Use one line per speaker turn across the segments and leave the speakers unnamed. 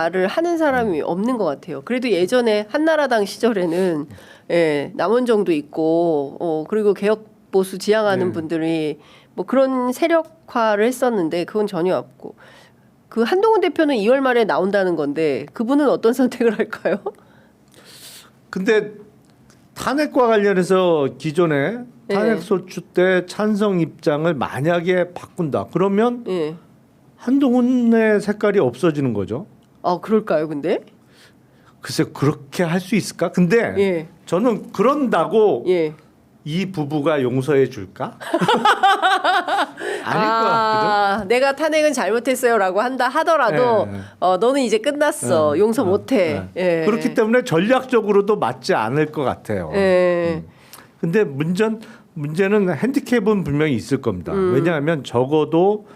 말을 하는 사람이 없는 것 같아요. 그래도 예전에 한나라당 시절에는 남원정도 있고 그리고 개혁 보수 지향하는 분들이 뭐 그런 세력화를 했었는데 그건 전혀 없고 그 한동훈 대표는 2월 말에 나온다는 건데 그분은 어떤 선택을 할까요?
근데 탄핵과 관련해서 기존에 탄핵 소추 때 찬성 입장을 만약에 바꾼다. 그러면 한동훈의 색깔이 없어지는 거죠.
그럴까요, 근데?
글쎄 그렇게 할 수 있을까? 근데 저는 그런다고 이 부부가 용서해 줄까? 아닐 것 같거든.
내가 탄핵은 잘못했어요라고 한다 하더라도 너는 이제 끝났어. 용서 못해.
그렇기 때문에 전략적으로도 맞지 않을 것 같아요. 근데 문제는 핸디캡은 분명히 있을 겁니다. 왜냐하면 적어도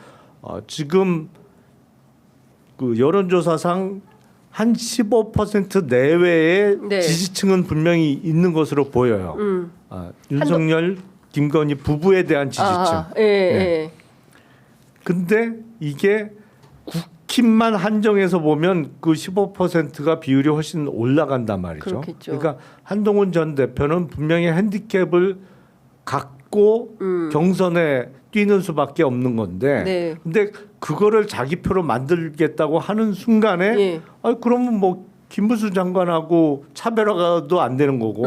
지금 그 여론조사상 한 15% 내외의 지지층은 분명히 있는 것으로 보여요. 윤석열, 김건희 부부에 대한 지지층. 근데 이게 국힘만 한정해서 보면 그 15%가 비율이 훨씬 올라간단 말이죠.
그렇겠죠.
그러니까 한동훈 전 대표는 분명히 핸디캡을 갖고 경선에 뛰는 수밖에 없는 건데, 근데 그거를 자기 표로 만들겠다고 하는 순간에, 그러면 뭐 김문수 장관하고 차별화도 안 되는 거고.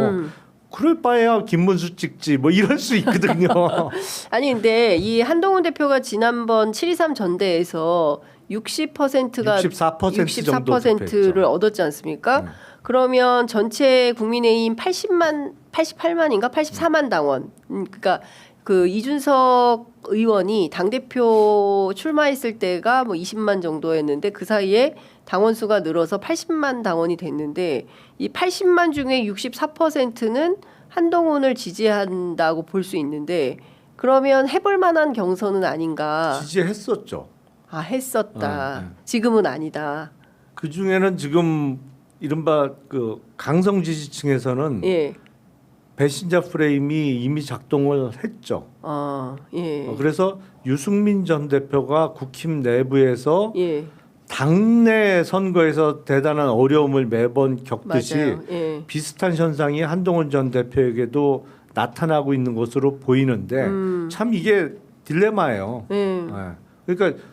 그럴 바에야 김문수 찍지 뭐 이럴 수 있거든요.
아니 근데 이 한동훈 대표가 지난번 7.23 전대에서 60%가 64%를 얻었지 않습니까? 그러면 전체 국민의힘 88만인가 84만 당원. 그러니까 그 이준석 의원이 당대표 출마했을 때가 뭐 20만 정도였는데 그 사이에 당원 수가 늘어서 80만 당원이 됐는데 이 80만 중에 64%는 한동훈을 지지한다고 볼 수 있는데 그러면 해볼 만한 경선은 아닌가?
지지했었죠.
했었다. 지금은 아니다.
그 중에는 지금 이른바 그 강성 지지층에서는 배신자 프레임이 이미 작동을 했죠. 그래서 유승민 전 대표가 국힘 내부에서 당내 선거에서 대단한 어려움을 매번 겪듯이 비슷한 현상이 한동훈 전 대표에게도 나타나고 있는 것으로 보이는데 참 이게 딜레마예요. 그러니까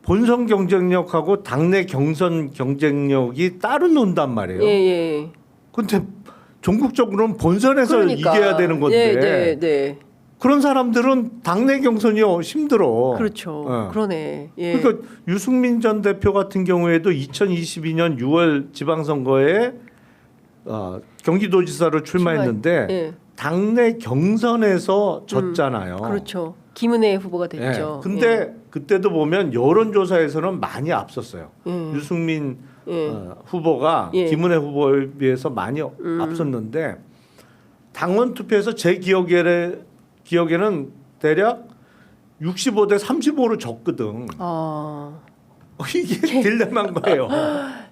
본선 경쟁력하고 당내 경선 경쟁력이 따로 논단 말이에요. 그런데 전국적으로는 본선에서 이겨야 되는 건데 그런 사람들은 당내 경선이 힘들어.
그렇죠. 그러네.
그러니까 유승민 전 대표 같은 경우에도 2022년 6월 지방선거에 경기도지사로 출마했는데 당내 경선에서 졌잖아요.
그렇죠. 김은혜 후보가 됐죠.
근데 그때도 보면 여론조사에서는 많이 앞섰어요. 유승민 후보가 김은혜 후보에 비해서 많이 앞섰는데 당원 투표에서 제 기억에는 대략 65대 35로 졌거든. 이게 딜레마인 거예요.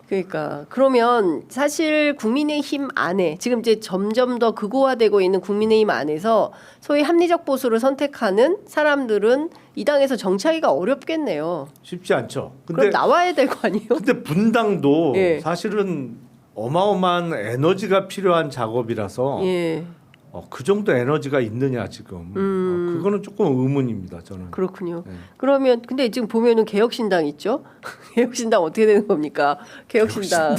그러니까 그러면 사실 국민의힘 안에 지금 이제 점점 더 극우화되고 있는 국민의힘 안에서 소위 합리적 보수를 선택하는 사람들은 이 당에서 정치하기가 어렵겠네요.
쉽지 않죠. 근데
그럼 나와야 될 거 아니에요?
근데 분당도 사실은 어마어마한 에너지가 필요한 작업이라서 그 정도 에너지가 있느냐 지금 그거는 조금 의문입니다 저는.
그렇군요. 그러면 근데 지금 보면은 개혁신당 있죠? 개혁신당 어떻게 되는 겁니까? 개혁신당이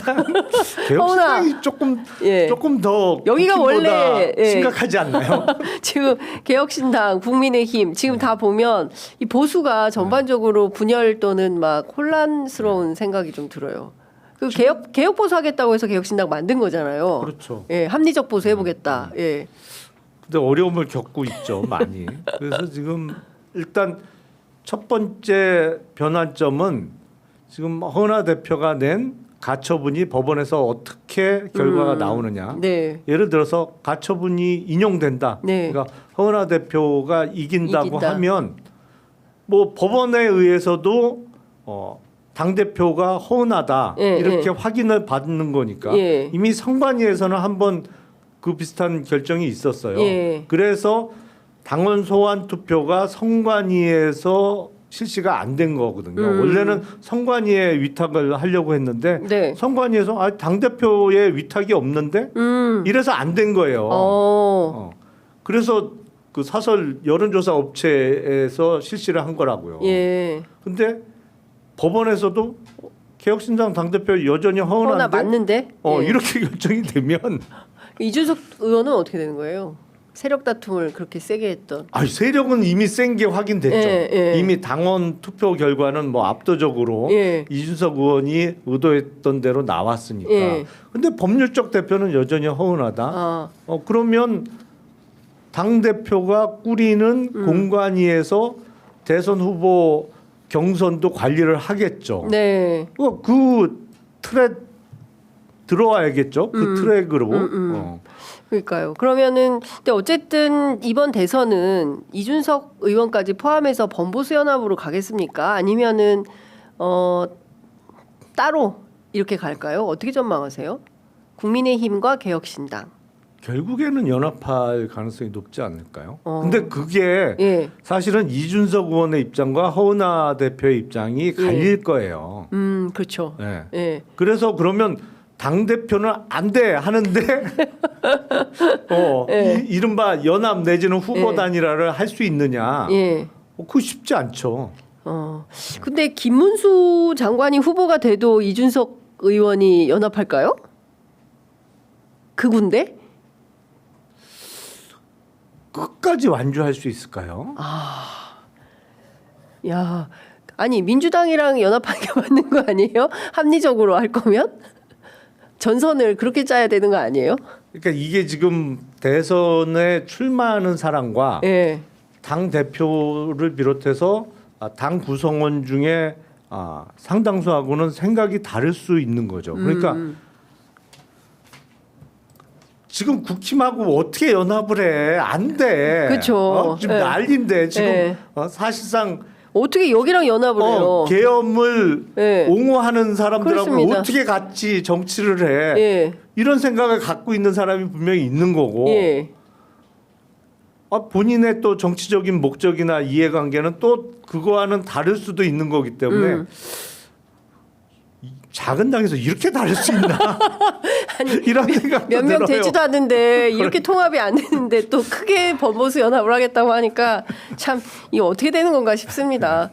조금 더
여기가 원래
심각하지 않나요?
지금 개혁신당, 국민의힘 지금 다 보면 이 보수가 전반적으로 분열 또는 막 혼란스러운 생각이 좀 들어요. 그 개혁 보수 하겠다고 해서 개혁신당 만든 거잖아요.
그렇죠.
합리적 보수 해보겠다.
근데 어려움을 겪고 있죠 많이. 그래서 지금 일단 첫 번째 변환점은 지금 허은하 대표가 낸 가처분이 법원에서 어떻게 결과가 나오느냐. 예를 들어서 가처분이 인용된다. 그러니까 허은하 대표가 이긴다. 하면 뭐 법원에 의해서도 당 대표가 허은하다 이렇게 확인을 받는 거니까 이미 선관위에서는 한번 그 비슷한 결정이 있었어요. 그래서 당원 소환 투표가 선관위에서 실시가 안 된 거거든요. 원래는 선관위에 위탁을 하려고 했는데
네.
선관위에서 당대표의 위탁이 없는데 이래서 안 된 거예요. 그래서 그 사설 여론조사 업체에서 실시를 한 거라고요.
예.
근데 법원에서도 개혁신당 당대표 여전히 허은한데
맞는데? 예.
이렇게 결정이 되면
이준석 의원은 어떻게 되는 거예요? 세력 다툼을 그렇게 세게 했던.
세력은 이미 센 게 확인됐죠.
예.
이미 당원 투표 결과는 뭐 압도적으로
예.
이준석 의원이 의도했던 대로 나왔으니까.
예.
근데 법률적 대표는 여전히 허은하다. 그러면 당 대표가 꾸리는 공관위에서 대선 후보 경선도 관리를 하겠죠.
네.
그 틀에 들어와야겠죠. 그 트랙으로.
그러니까요. 그러면은 근데 어쨌든 이번 대선은 이준석 의원까지 포함해서 범보수 연합으로 가겠습니까? 아니면은 따로 이렇게 갈까요? 어떻게 전망하세요? 국민의힘과 개혁신당.
결국에는 연합할 가능성이 높지 않을까요? 근데 그게
예.
사실은 이준석 의원의 입장과 허은하 대표의 입장이 갈릴 거예요.
그렇죠.
네.
예.
그래서 그러면 당 대표는 안 돼 하는데
예.
이른바 연합 내지는 후보
예.
단일화를 할 수 있느냐?
예.
그거 쉽지 않죠.
근데 김문수 장관이 후보가 돼도 이준석 의원이 연합할까요? 극우인데?
끝까지 완주할 수 있을까요?
야, 아니 민주당이랑 연합하는 게 맞는 거 아니에요? 합리적으로 할 거면 전선을 그렇게 짜야 되는 거 아니에요?
그러니까 이게 지금 대선에 출마하는 사람과
예.
당 대표를 비롯해서 당 구성원 중에 상당수하고는 생각이 다를 수 있는 거죠. 그러니까 지금 국힘하고 어떻게 연합을 해? 안 돼.
그렇죠.
지금
예.
난리인데 지금
예.
사실상
어떻게 여기랑 연합을 해요?
계엄을
예.
옹호하는 사람들하고
그렇습니다.
어떻게 같이 정치를 해?
예.
이런 생각을 갖고 있는 사람이 분명히 있는 거고
예.
본인의 또 정치적인 목적이나 이해관계는 또 그거와는 다를 수도 있는 거기 때문에 작은 당에서 이렇게 다를 수 있나?
아니,
이런 생각도
몇 명
들어요.
되지도 않는데 이렇게 통합이 안 되는데 또 크게 범보수 연합을 하겠다고 하니까 참 이거 어떻게 되는 건가 싶습니다.